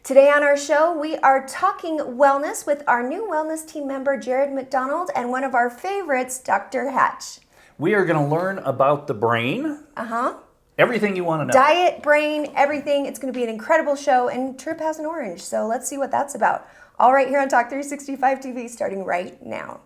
Today on our show, we are talking wellness with our new wellness team member, Jared McDonald, and one of our favorites, Dr. Hatch. We are going to learn about the brain. Everything you want to know. Diet, brain, everything. It's going to be an incredible show, and Trip has an orange, so let's see what that's about. All right here on Talk 365 TV, starting right now.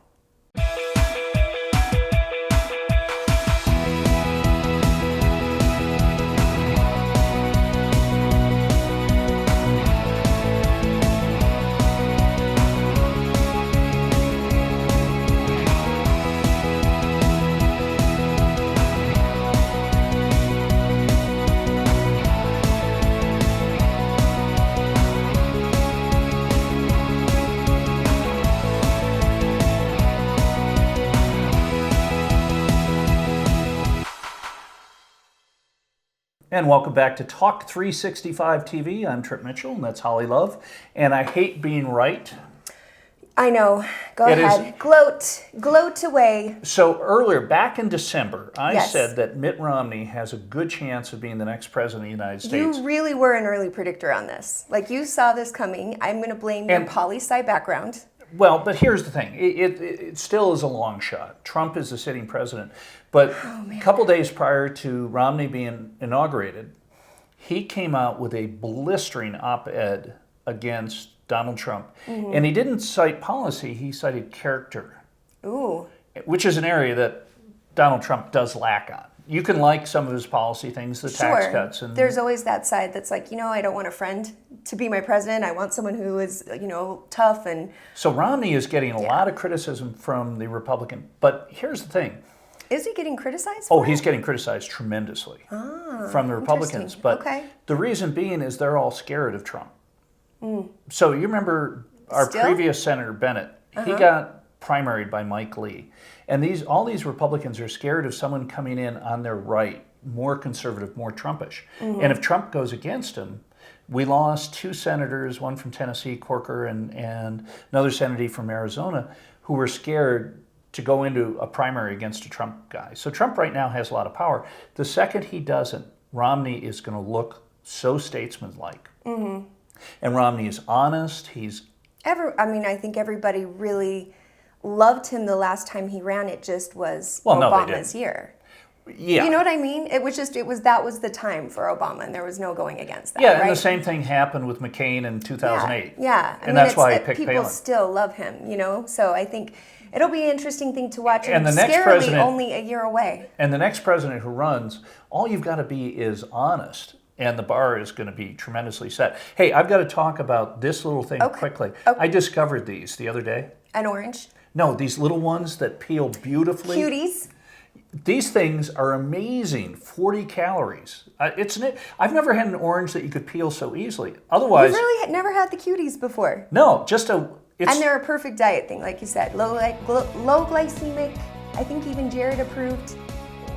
And welcome back to Talk 365 TV. I'm Trip Mitchell, and that's Holly Love. And I hate being right. I know. Go ahead. Gloat away. So earlier, back in December, I Yes. said that Mitt Romney has a good chance of being the next president of the United States. You really were an early predictor on this. Like, you saw this coming. I'm going to blame your poli-sci background. Well, but here's the thing. It still is a long shot. Trump is the sitting president. But a couple days prior to Romney being inaugurated, he came out with a blistering op-ed against Donald Trump. And he didn't cite policy, he cited character. Ooh. Which is an area that Donald Trump does lack on. You can like some of his policy things, the tax cuts. And there's always that side that's like, I don't want a friend to be my president. I want someone who is, tough. And so Romney is getting a lot of criticism from the Republican. But here's the thing. Is he getting criticized? He's getting criticized tremendously from the Republicans. But the reason being is they're all scared of Trump. So you remember our previous Senator Bennett, he got primaried by Mike Lee. And all these Republicans are scared of someone coming in on their right, more conservative, more Trumpish. And if Trump goes against him, we lost two senators, one from Tennessee, Corker, and another senator from Arizona, who were scared to go into a primary against a Trump guy. So Trump right now has a lot of power. The second he doesn't, Romney is going to look so statesmanlike. And Romney is honest. I think everybody really loved him the last time he ran. It just was Obama's year. Yeah. You know what I mean? That was the time for Obama, and there was no going against that. Yeah, right? and the same thing happened with McCain in 2008. Yeah. That's why he picked people Palin. still love him, So I think it'll be an interesting thing to watch. And the next scarily president, only a year away. And the next president who runs, all you've got to be is honest, and the bar is going to be tremendously set. Hey, I've got to talk about this little thing quickly. Okay. I discovered these the other day. An orange? No, these little ones that peel beautifully. Cuties? These things are amazing. 40 calories. I've never had an orange that you could peel so easily. Otherwise, you've really never had the cuties before. No, and they're a perfect diet thing, like you said. Low glycemic. I think even Jared approved.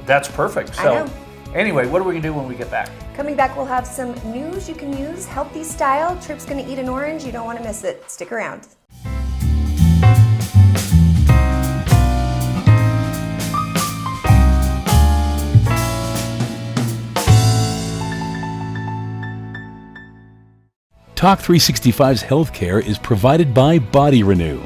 That's perfect. I know. Anyway, what are we going to do when we get back? Coming back, we'll have some news you can use, healthy style. Trip's going to eat an orange. You don't want to miss it. Stick around. Talk 365's healthcare is provided by Body Renew.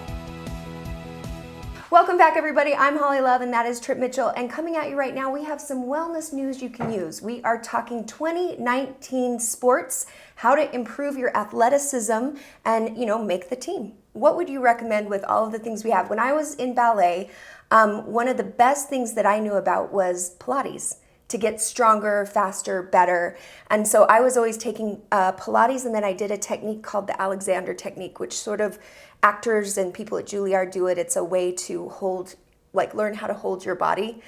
Welcome back, everybody. I'm Holly Love, and that is Trip Mitchell. And coming at you right now, we have some wellness news you can use. We are talking 2019 sports, how to improve your athleticism and, make the team. What would you recommend with all of the things we have? When I was in ballet, one of the best things that I knew about was Pilates, to get stronger, faster, better. And so I was always taking Pilates, and then I did a technique called the Alexander technique, which sort of actors and people at Juilliard do it. It's a way to learn how to hold your body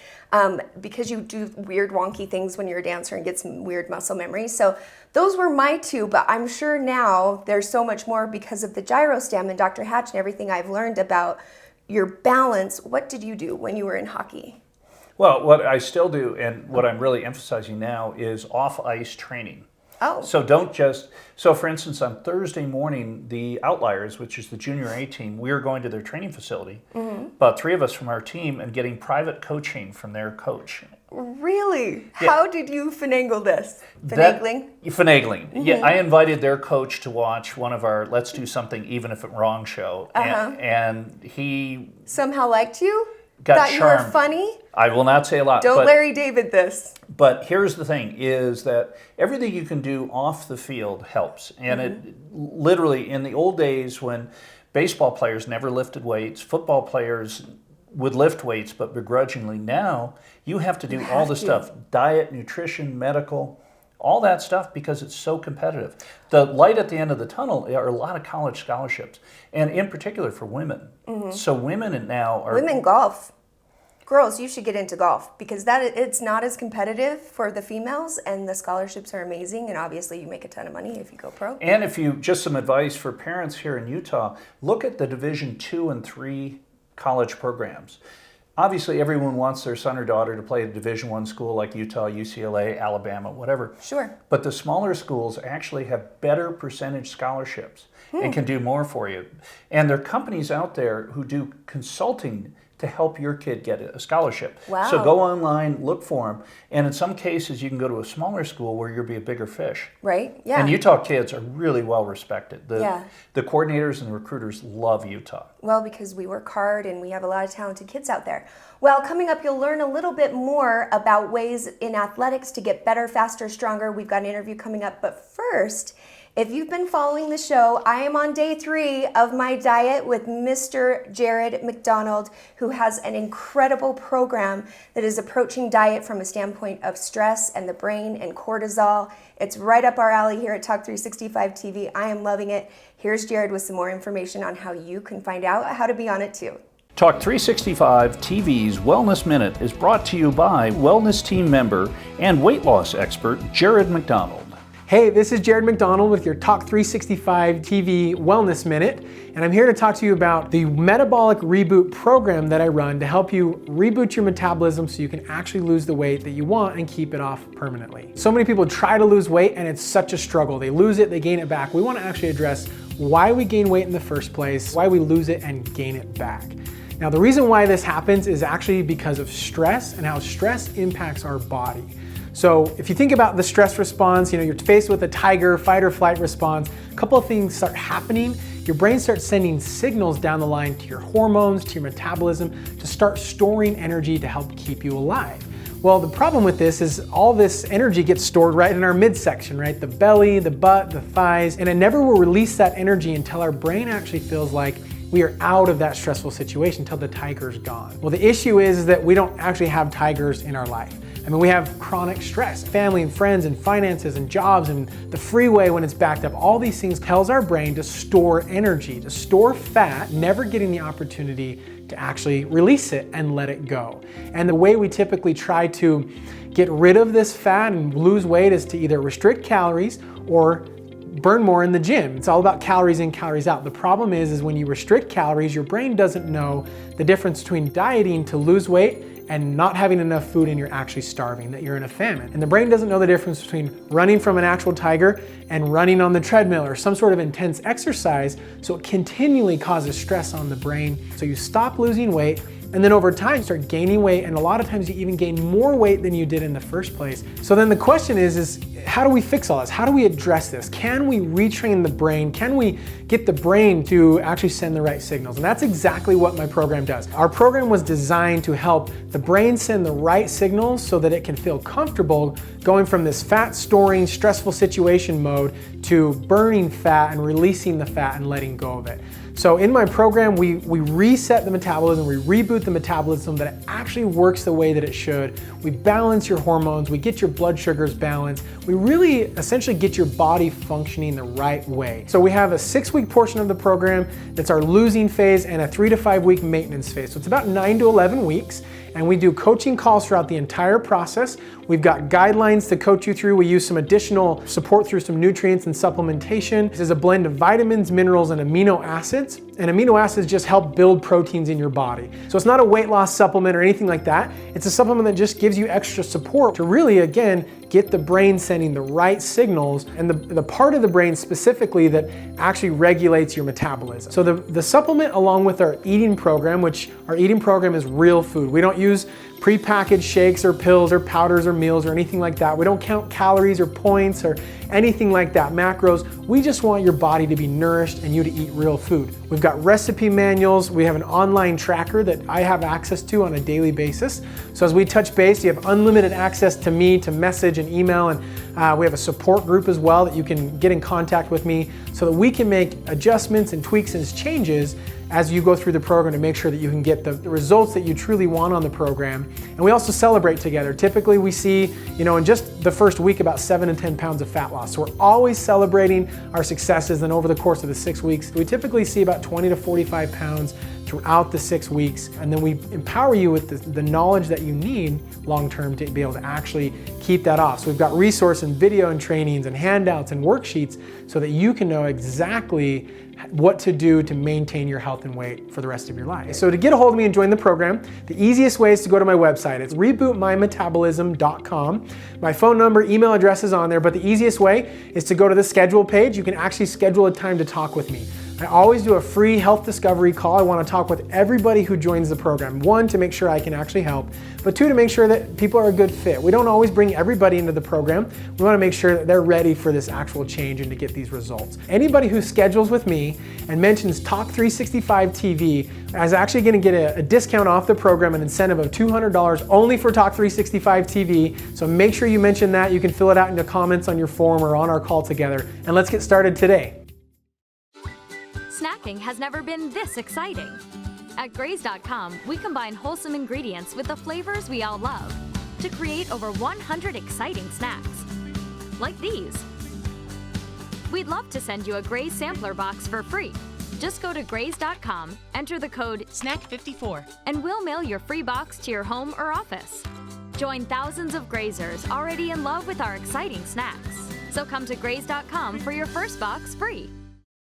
because you do weird wonky things when you're a dancer and get some weird muscle memory. So those were my two, but I'm sure now there's so much more because of the Gyrostim and Dr. Hatch and everything I've learned about your balance. What did you do when you were in hockey? Well, what I still do, and what I'm really emphasizing now, is off-ice training. Oh. So for instance, on Thursday morning, the Outliers, which is the junior A team, we are going to their training facility, about 3 of us from our team, and getting private coaching from their coach. Really? Yeah. How did you finagle this? Finagling? Finagling. Yeah, I invited their coach to watch one of our Let's Do Something Even If It Wrong show. And he somehow liked you? got Thought charmed. You were funny? I will not say a lot. Don't Larry David this. But here's the thing, is that everything you can do off the field helps. And it literally, in the old days when baseball players never lifted weights, football players would lift weights, but begrudgingly. Now, you have to do all the stuff, diet, nutrition, medical, all that stuff, because it's so competitive. The light at the end of the tunnel are a lot of college scholarships, and in particular for women. So women now are... Women golf. Girls, you should get into golf, because it's not as competitive for the females, and the scholarships are amazing, and obviously you make a ton of money if you go pro. And if you, just some advice for parents here in Utah, look at the Division II and III college programs. Obviously, everyone wants their son or daughter to play at a Division I school like Utah, UCLA, Alabama, whatever. Sure. But the smaller schools actually have better percentage scholarships and can do more for you. And there are companies out there who do consulting to help your kid get a scholarship. Wow. So go online, look for them, and in some cases you can go to a smaller school where you'll be a bigger fish. Right, yeah. And Utah kids are really well respected. Yeah. The coordinators and the recruiters love Utah. Well, because we work hard and we have a lot of talented kids out there. Well, coming up, you'll learn a little bit more about ways in athletics to get better, faster, stronger. We've got an interview coming up, but first, if you've been following the show, I am on day 3 of my diet with Mr. Jared McDonald, who has an incredible program that is approaching diet from a standpoint of stress and the brain and cortisol. It's right up our alley here at Talk 365 TV. I am loving it. Here's Jared with some more information on how you can find out how to be on it too. Talk 365 TV's Wellness Minute is brought to you by wellness team member and weight loss expert Jared McDonald. Hey, this is Jared McDonald with your Talk 365 TV Wellness Minute, and I'm here to talk to you about the Metabolic Reboot program that I run to help you reboot your metabolism so you can actually lose the weight that you want and keep it off permanently. So many people try to lose weight and it's such a struggle. They lose it, they gain it back. We want to actually address why we gain weight in the first place, why we lose it and gain it back. Now, the reason why this happens is actually because of stress and how stress impacts our body. So if you think about the stress response, you're faced with a tiger, fight or flight response, a couple of things start happening. Your brain starts sending signals down the line to your hormones, to your metabolism, to start storing energy to help keep you alive. Well, the problem with this is all this energy gets stored right in our midsection, right? The belly, the butt, the thighs, and it never will release that energy until our brain actually feels like we are out of that stressful situation, until the tiger's gone. Well, the issue is that we don't actually have tigers in our life. I mean, we have chronic stress, family and friends and finances and jobs and the freeway when it's backed up. All these things tells our brain to store energy, to store fat, never getting the opportunity to actually release it and let it go. And the way we typically try to get rid of this fat and lose weight is to either restrict calories or burn more in the gym. It's all about calories in, calories out. The problem is when you restrict calories, your brain doesn't know the difference between dieting to lose weight and not having enough food and you're actually starving, that you're in a famine. And the brain doesn't know the difference between running from an actual tiger and running on the treadmill or some sort of intense exercise, so it continually causes stress on the brain. So you stop losing weight, and then over time you start gaining weight, and a lot of times you even gain more weight than you did in the first place. So then the question is how do we fix all this? How do we address this? Can we retrain the brain? Can we get the brain to actually send the right signals? And that's exactly what my program does. Our program was designed to help the brain send the right signals so that it can feel comfortable going from this fat storing, stressful situation mode to burning fat and releasing the fat and letting go of it. So in my program, we reset the metabolism, we reboot the metabolism that it actually works the way that it should. We balance your hormones, we get your blood sugars balanced. We really essentially get your body functioning the right way. So we have a 6-week portion of the program that's our losing phase and a 3 to 5 week maintenance phase. So it's about 9 to 11 weeks. And we do coaching calls throughout the entire process. We've got guidelines to coach you through. We use some additional support through some nutrients and supplementation. This is a blend of vitamins, minerals, and amino acids. And amino acids just help build proteins in your body. So it's not a weight loss supplement or anything like that. It's a supplement that just gives you extra support to really, again, get the brain sending the right signals and the part of the brain specifically that actually regulates your metabolism. So the supplement, along with our eating program, which our eating program is real food. We don't use prepackaged shakes or pills or powders or meals or anything like that. We don't count calories or points or anything like that, macros. We just want your body to be nourished and you to eat real food. We've got recipe manuals. We have an online tracker that I have access to on a daily basis. So as we touch base, you have unlimited access to me, to message and email, and we have a support group as well that you can get in contact with me so that we can make adjustments and tweaks and changes as you go through the program to make sure that you can get the results that you truly want on the program. And we also celebrate together. Typically we see, in just the first week about 7 to 10 pounds of fat loss. So we're always celebrating our successes, and over the course of the 6 weeks, we typically see about 20 to 45 pounds throughout the 6 weeks. And then we empower you with the knowledge that you need long-term to be able to actually keep that off. So we've got resource and video and trainings and handouts and worksheets so that you can know exactly what to do to maintain your health and weight for the rest of your life. So to get a hold of me and join the program, the easiest way is to go to my website. It's rebootmymetabolism.com. My phone number, email address is on there, but the easiest way is to go to the schedule page. You can actually schedule a time to talk with me. I always do a free health discovery call. I want to talk with everybody who joins the program. 1, to make sure I can actually help, but 2, to make sure that people are a good fit. We don't always bring everybody into the program. We want to make sure that they're ready for this actual change and to get these results. Anybody who schedules with me and mentions Talk 365 TV is actually going to get a discount off the program, an incentive of $200 only for Talk 365 TV. So make sure you mention that. You can fill it out in the comments on your form or on our call together. And let's get started today. Snacking has never been this exciting. At Graze.com, we combine wholesome ingredients with the flavors we all love to create over 100 exciting snacks, like these. We'd love to send you a Graze sampler box for free. Just go to Graze.com, enter the code SNACK54, and we'll mail your free box to your home or office. Join thousands of Grazers already in love with our exciting snacks. So come to Graze.com for your first box free.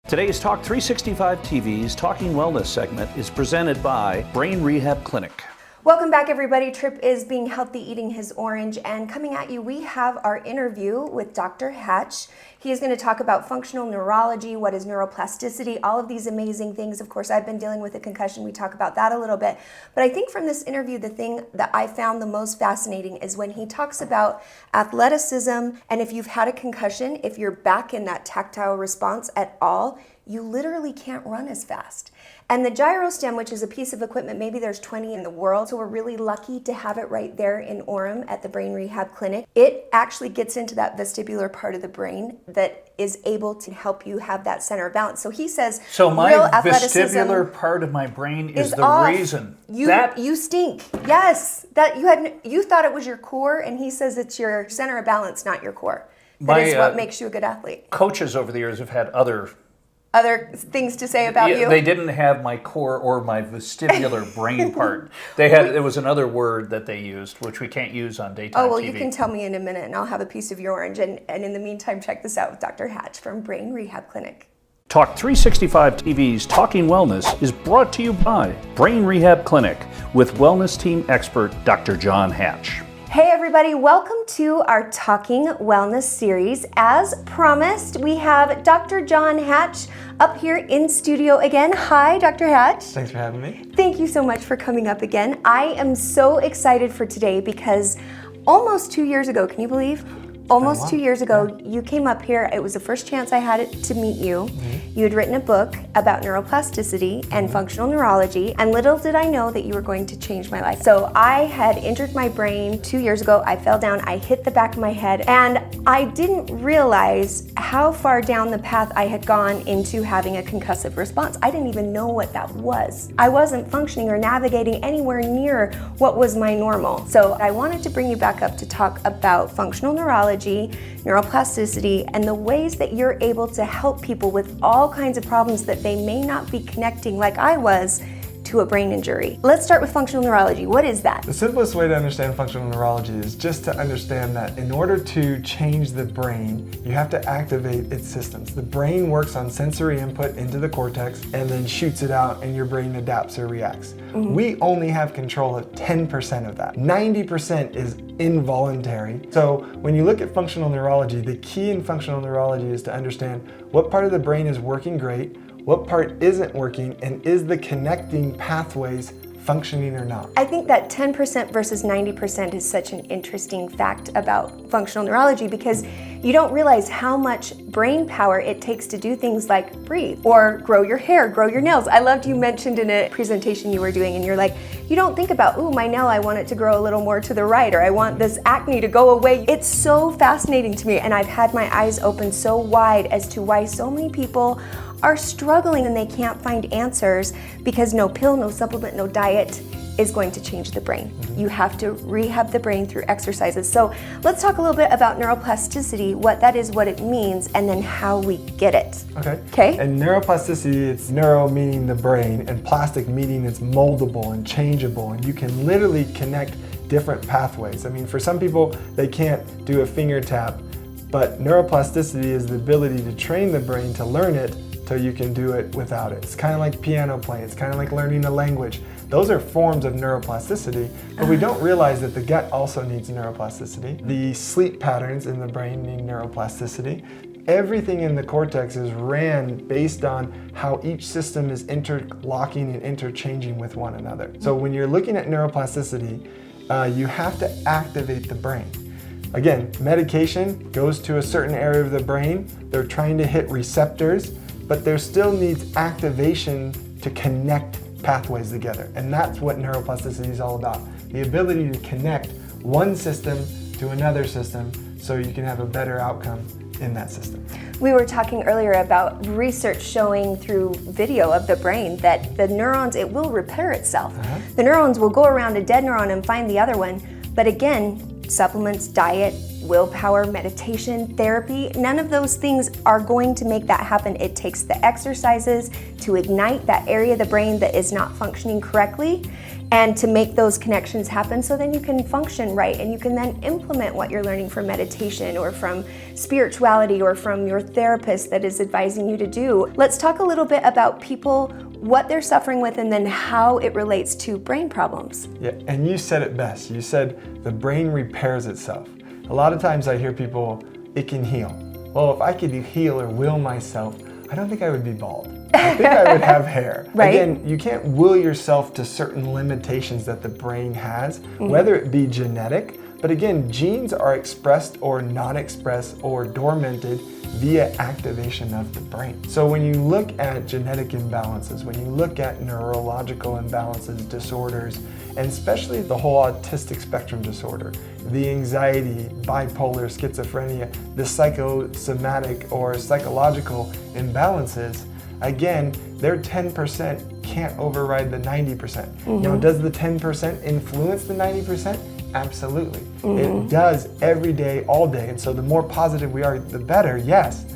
Today's Talk 365 TV's Talking Wellness segment is presented by Brain Rehab Clinic. Welcome back, everybody. Trip is being healthy, eating his orange, and coming at you, we have our interview with Dr. Hatch. He is going to talk about functional neurology, what is neuroplasticity, all of these amazing things. Of course, I've been dealing with a concussion. We talk about that a little bit. But I think from this interview, the thing that I found the most fascinating is when he talks about athleticism, and if you've had a concussion, if you're back in that tactile response at all, you literally can't run as fast. And the Gyrostim, which is a piece of equipment, maybe there's 20 in the world, so we're really lucky to have it right there in Orem at the Brain Rehab Clinic. It actually gets into that vestibular part of the brain that is able to help you have that center of balance. So he says, so my vestibular part of my brain is the off. Reason you stink. Yes, that you thought it was your core, and he says it's your center of balance, not your core. That is what makes you a good athlete. Coaches over the years have had other things to say about you? They didn't have my core or my vestibular brain part. It was another word that they used, which we can't use on daytime TV. You can tell me in a minute, and I'll have a piece of your orange. And in the meantime, check this out with Dr. Hatch from Brain Rehab Clinic. Talk 365 TV's Talking Wellness is brought to you by Brain Rehab Clinic with wellness team expert Dr. John Hatch. Hey everybody, welcome to our Talking Wellness series. As promised, we have Dr. John Hatch up here in studio again. Hi, Dr. Hatch. Thanks for having me. Thank you so much for coming up again. I am so excited for today because almost 2 years ago, can you believe? Almost 2 years ago, you came up here. It was the first chance I had to meet you. You had written a book about neuroplasticity and functional neurology, and little did I know that you were going to change my life. So I had injured my brain 2 years ago. I fell down, I hit the back of my head, and I didn't realize how far down the path I had gone into having a concussive response. I didn't even know what that was. I wasn't functioning or navigating anywhere near what was my normal. So I wanted to bring you back up to talk about functional neurology, neuroplasticity, and the ways that you're able to help people with all kinds of problems that they may not be connecting, like I was, to a brain injury. Let's start with functional neurology. What is that? The simplest way to understand functional neurology is just to understand that in order to change the brain, you have to activate its systems. The brain works on sensory input into the cortex and then shoots it out, and your brain adapts or reacts. We only have control of 10% of that. 90% is involuntary. So when you look at functional neurology, the key in functional neurology is to understand what part of the brain is working great, what part isn't working, and is the connecting pathways functioning or not. I think that 10% versus 90% is such an interesting fact about functional neurology, because you don't realize how much brain power it takes to do things like breathe or grow your hair, grow your nails. I loved you mentioned in a presentation you were doing, and you're like, you don't think about, ooh, my nail, I want it to grow a little more to the right, or I want this acne to go away. It's so fascinating to me, and I've had my eyes open so wide as to why so many people are struggling and they can't find answers, because no pill, no supplement, no diet is going to change the brain. You have to rehab the brain through exercises. So let's talk a little bit about neuroplasticity, what that is, what it means, and then how we get it. Okay. And neuroplasticity, it's neuro meaning the brain, and plastic meaning it's moldable and changeable, and you can literally connect different pathways. I mean, for some people, they can't do a finger tap, but neuroplasticity is the ability to train the brain to learn it so you can do it without it. It's kind of like piano playing, it's kind of like learning a language. Those are forms of neuroplasticity, but we don't realize that the gut also needs neuroplasticity. The sleep patterns in the brain need neuroplasticity. Everything in the cortex is ran based on how each system is interlocking and interchanging with one another. So when you're looking at neuroplasticity, you have to activate the brain. Again, medication goes to a certain area of the brain. They're trying to hit receptors, but there still needs activation to connect pathways together. And that's what neuroplasticity is all about. The ability to connect one system to another system so you can have a better outcome in that system. We were talking earlier about research showing through video of the brain that the neurons, it will repair itself. The neurons will go around a dead neuron and find the other one. But again, supplements, diet, willpower, meditation, therapy, none of those things are going to make that happen. It takes the exercises to ignite that area of the brain that is not functioning correctly, and to make those connections happen so then you can function right, and you can then implement what you're learning from meditation or from spirituality or from your therapist that is advising you to do. Let's talk a little bit about people, what they're suffering with, and then how it relates to brain problems. Yeah, and you said it best. You said the brain repairs itself. A lot of times I hear people, it can heal. Well, if I could heal or will myself, I don't think I would be bald. I think I would have hair. Right. Again, you can't will yourself to certain limitations that the brain has, whether it be genetic, but again, genes are expressed or not expressed or dormanted via activation of the brain. So when you look at genetic imbalances, when you look at neurological imbalances, disorders, and especially the whole autistic spectrum disorder, the anxiety, bipolar, schizophrenia, the psychosomatic or psychological imbalances, again, their 10% can't override the 90%. Now, does the 10% influence the 90%? Absolutely. It does every day, all day. And so the more positive we are, the better, yes.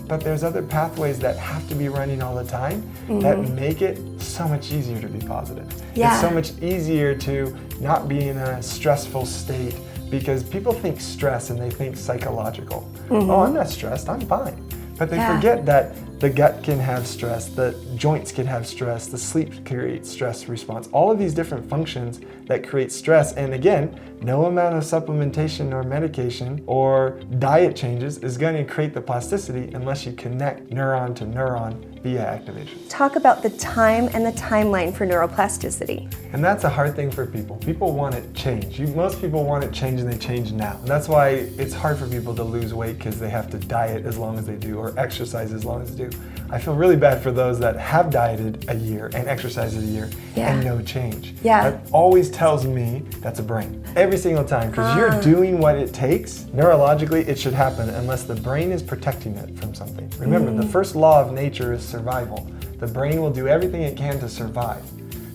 But there's other pathways that have to be running all the time that make it so much easier to be positive. Yeah. It's so much easier to not be in a stressful state, because people think stress and they think psychological. Oh, I'm not stressed, I'm fine. But they forget that the gut can have stress, the joints can have stress, the sleep creates stress response, all of these different functions that create stress. And again, no amount of supplementation or medication or diet changes is going to create the plasticity unless you connect neuron to neuron via activation. Talk about the time and the timeline for neuroplasticity. And that's a hard thing for people. People want it changed. Most people want it changed and they change now. And that's why it's hard for people to lose weight, because they have to diet as long as they do or exercise as long as they do. I feel really bad for those that have dieted a year and exercised a year and no change. That always tells me that's a brain. Every single time, because you're doing what it takes. Neurologically, it should happen unless the brain is protecting it from something. Remember, the first law of nature is survival. The brain will do everything it can to survive.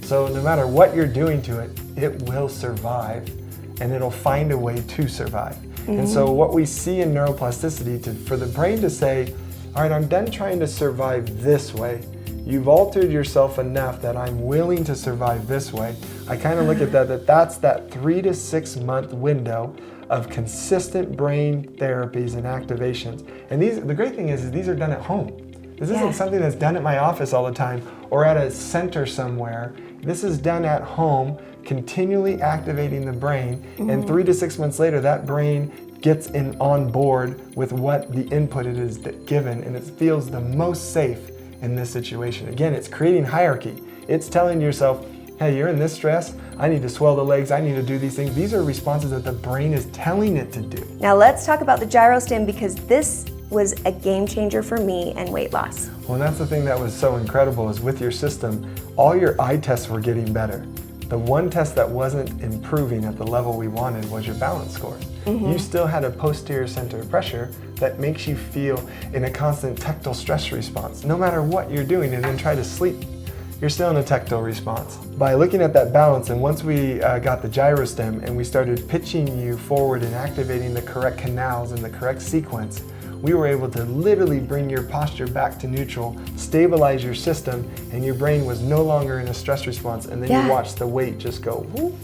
So no matter what you're doing to it, it will survive, and it'll find a way to survive. And so what we see in neuroplasticity, for the brain to say, all right, I'm done trying to survive this way. You've altered yourself enough that I'm willing to survive this way. I kind of look at that's that 3 to 6 month window of consistent brain therapies and activations. And the great thing is these are done at home. This isn't something that's done at my office all the time or at a center somewhere. This is done at home, continually activating the brain, and 3 to 6 months later, that brain gets on board with what the input it is given, and it feels the most safe in this situation. Again, it's creating hierarchy. It's telling yourself, hey, you're in this stress, I need to swell the legs, I need to do these things. These are responses that the brain is telling it to do. Now let's talk about the Gyrostim, because this was a game changer for me and weight loss. Well, that's the thing that was so incredible, is with your system, all your eye tests were getting better. The one test that wasn't improving at the level we wanted was your balance scores. You still had a posterior center of pressure that makes you feel in a constant tactile stress response. No matter what you're doing, and then try to sleep, you're still in a tactile response. By looking at that balance, and once we got the Gyrostim and we started pitching you forward and activating the correct canals in the correct sequence, we were able to literally bring your posture back to neutral, stabilize your system, and your brain was no longer in a stress response, and then you watch the weight just go whoop.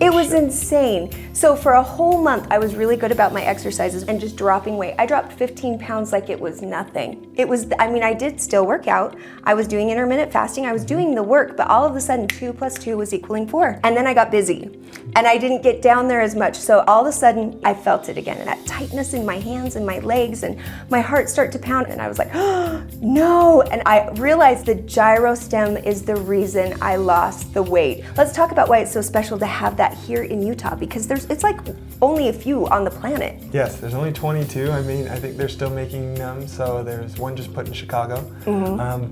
It was insane. So for a whole month, I was really good about my exercises and just dropping weight. I dropped 15 pounds like it was nothing. It was, I mean, I did still work out. I was doing intermittent fasting. I was doing the work, but all of a sudden 2 + 2 was equaling 4. And then I got busy and I didn't get down there as much. So all of a sudden I felt it again. And that tightness in my hands and my legs, and my heart start to pound. And I was like, oh, no. And I realized the Gyrostim is the reason I lost the weight. Let's talk about why it's so special to have that here in Utah, because it's like only a few on the planet. Yes, there's only 22. I mean, I think they're still making them, so there's one just put in Chicago,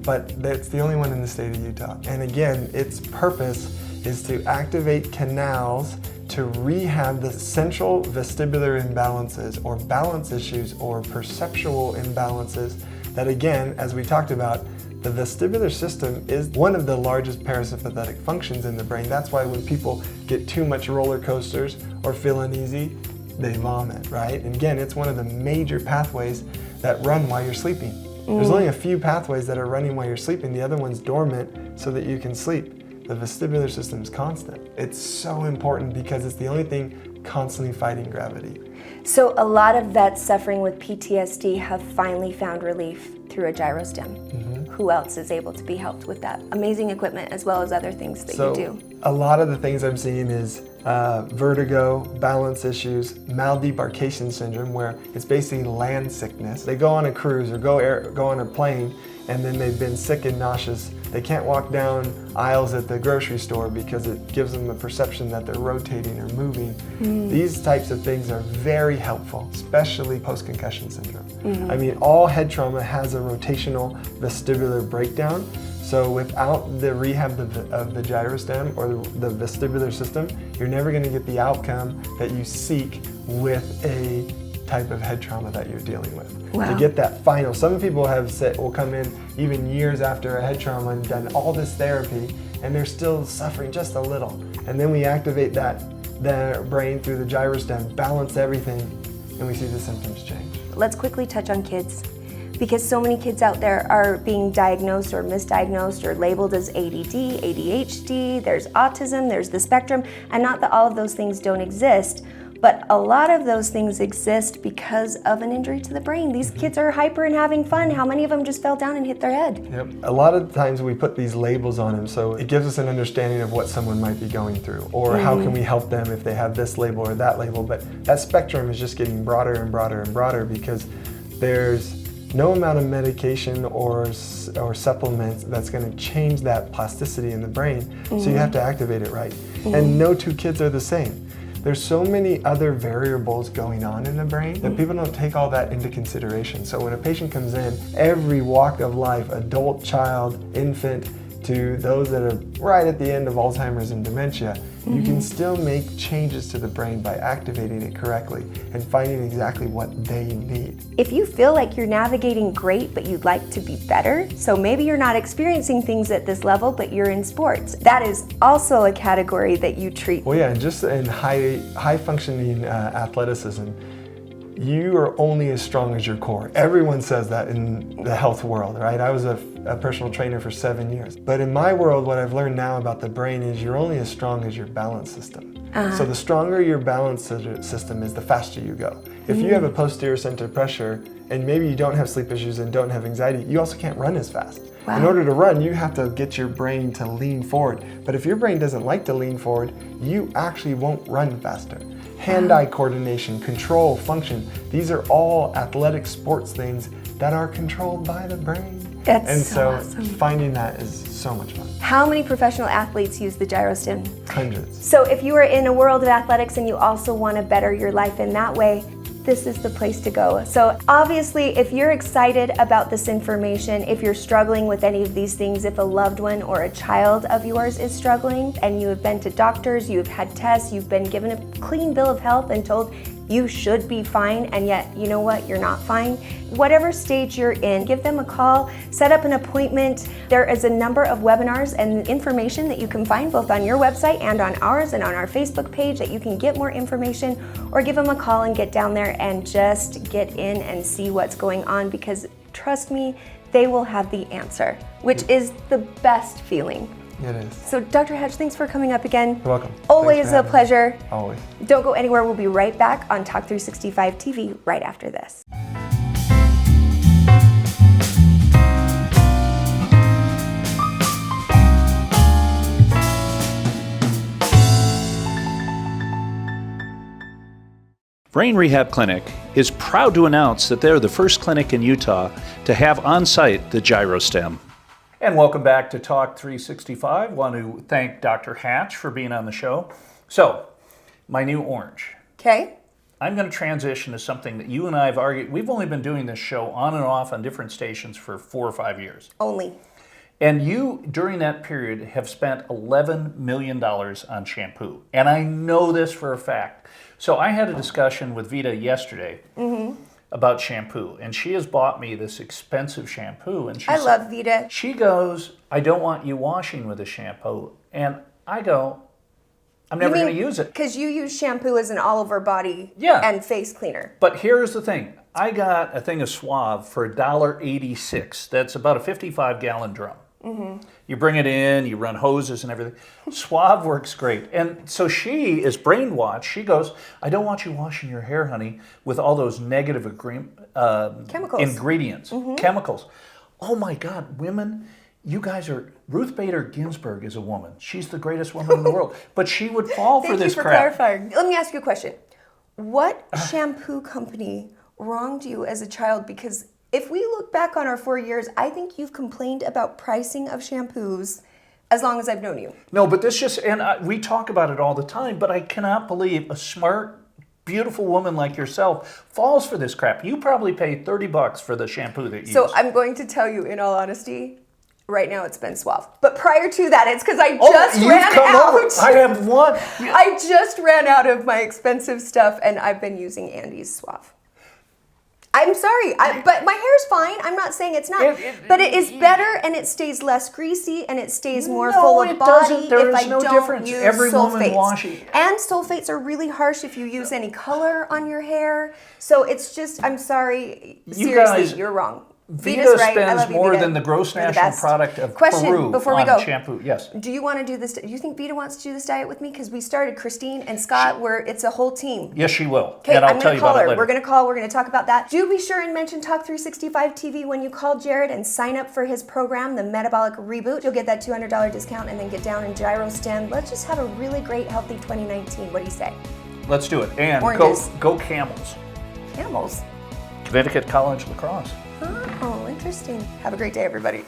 but it's the only one in the state of Utah. And again, its purpose is to activate canals to rehab the central vestibular imbalances or balance issues or perceptual imbalances that, again, as we talked about, the vestibular system is one of the largest parasympathetic functions in the brain. That's why when people get too much roller coasters or feel uneasy, they vomit, right? And again, it's one of the major pathways that run while you're sleeping. There's only a few pathways that are running while you're sleeping. The other one's dormant so that you can sleep. The vestibular system is constant. It's so important because it's the only thing constantly fighting gravity. So a lot of vets suffering with PTSD have finally found relief through a Gyrostim. Who else is able to be helped with that amazing equipment as well as other things that you do? A lot of the things I'm seeing is vertigo, balance issues, maldebarcation syndrome, where it's basically land sickness. They go on a cruise or go on a plane, and then they've been sick and nauseous. They can't walk down aisles at the grocery store because it gives them the perception that they're rotating or moving. These types of things are very helpful, especially post-concussion syndrome. I mean, all head trauma has a rotational vestibular breakdown. So without the rehab of the Gyrostim or the vestibular system, you're never going to get the outcome that you seek with a type of head trauma that you're dealing with. To get that final, some people will come in even years after a head trauma and done all this therapy, and they're still suffering just a little. And then we activate their brain through the Gyrostim, balance everything, and we see the symptoms change. Let's quickly touch on kids, because so many kids out there are being diagnosed or misdiagnosed or labeled as ADD, ADHD, there's autism, there's the spectrum, and not that all of those things don't exist, but a lot of those things exist because of an injury to the brain. These kids are hyper and having fun. How many of them just fell down and hit their head? Yep. A lot of the times we put these labels on them, so it gives us an understanding of what someone might be going through, or how can we help them if they have this label or that label. But that spectrum is just getting broader and broader and broader because there's no amount of medication or supplements that's going to change that plasticity in the brain. So you have to activate it right. And no two kids are the same. There's so many other variables going on in the brain that people don't take all that into consideration. So when a patient comes in, every walk of life, adult, child, infant, to those that are right at the end of Alzheimer's and dementia, you can still make changes to the brain by activating it correctly and finding exactly what they need. If you feel like you're navigating great, but you'd like to be better, so maybe you're not experiencing things at this level, but you're in sports, that is also a category that you treat. Well, yeah, just in high functioning athleticism, you are only as strong as your core. Everyone says that in the health world, right? I was a personal trainer for 7 years. But in my world, what I've learned now about the brain is you're only as strong as your balance system. So the stronger your balance system is, the faster you go. If you have a posterior center pressure and maybe you don't have sleep issues and don't have anxiety, you also can't run as fast. In order to run, you have to get your brain to lean forward. But if your brain doesn't like to lean forward, you actually won't run faster. Hand-eye coordination, control, function, these are all athletic sports things that are controlled by the brain. And so awesome. finding that is so much fun. How many professional athletes use the Gyrostim? Hundreds. So if you are in a world of athletics and you also want to better your life in that way, this is the place to go. So obviously, if you're excited about this information, if you're struggling with any of these things, if a loved one or a child of yours is struggling and you have been to doctors, you've had tests, you've been given a clean bill of health and told you should be fine, and yet, you know what, you're not fine. Whatever stage you're in, give them a call, set up an appointment. There is a number of webinars and information that you can find both on your website and on ours and on our Facebook page that you can get more information, or give them a call and get down there and just get in and see what's going on, because trust me, they will have the answer, which is the best feeling. It is. So Dr. Hatch, thanks for coming up again. You're welcome. Always a pleasure. Always. Don't go anywhere. We'll be right back on Talk 365 TV right after this. Brain Rehab Clinic is proud to announce that they're the first clinic in Utah to have on-site the Gyrostim. And welcome back to Talk 365. Want to thank Dr. Hatch for being on the show. So, my new orange. Okay. I'm going to transition to something that you and I have argued. We've only been doing this show on and off on different stations for 4 or 5 years. Only. And you, during that period, have spent $11 million on shampoo. And I know this for a fact. So I had a discussion with Vita yesterday about shampoo. And she has bought me this expensive shampoo. And I love Vita. She goes, I don't want you washing with a shampoo. And I go, I'm never going to use it. Because you use shampoo as an all-over body and face cleaner. But here's the thing. I got a thing of Suave for $1.86. That's about a 55-gallon drum. You bring it in, you run hoses and everything. Suave works great. And so she is brainwashed. She goes, I don't want you washing your hair, honey, with all those negative chemicals. Ingredients, chemicals. Oh my God, women, you guys are, Ruth Bader Ginsburg is a woman. She's the greatest woman in the world. But she would fall for this crap. Thank you for clarifying. Let me ask you a question. What shampoo company wronged you as a child? Because if we look back on our 4 years, I think you've complained about pricing of shampoos as long as I've known you. No, but this just, and we talk about it all the time, but I cannot believe a smart, beautiful woman like yourself falls for this crap. You probably pay $30 for the shampoo that you use. So I'm going to tell you, in all honesty, right now it's been Suave. But prior to that, it's because I just ran out. I have one. I just ran out of my expensive stuff, and I've been using Andy's Suave. I'm sorry, but my hair's fine. I'm not saying it's not. But it is better, and it stays less greasy, and it stays more full of body There if is I no don't difference. use Every woman sulfates. washing. And sulfates are really harsh if you use any color on your hair. So it's just, I'm sorry. Seriously, you're wrong. Vita right. spends more than the gross national product of Peru before we on go. shampoo. Yes. Do you want to do this? Do you think Vita wants to do this diet with me? Because we started Christine and Scott, where it's a whole team. Yes, she will. Okay, and I'll I'm tell going you to call about her. it later. We're going to call. We're going to talk about that. Do be sure and mention Talk 365 TV when you call Jared and sign up for his program, the Metabolic Reboot. You'll get that $200 discount and then get down in Gyrostim. Let's just have a really great, healthy 2019. What do you say? Let's do it. And go Camels. Camels. Connecticut College Lacrosse. Oh, interesting. Have a great day, everybody.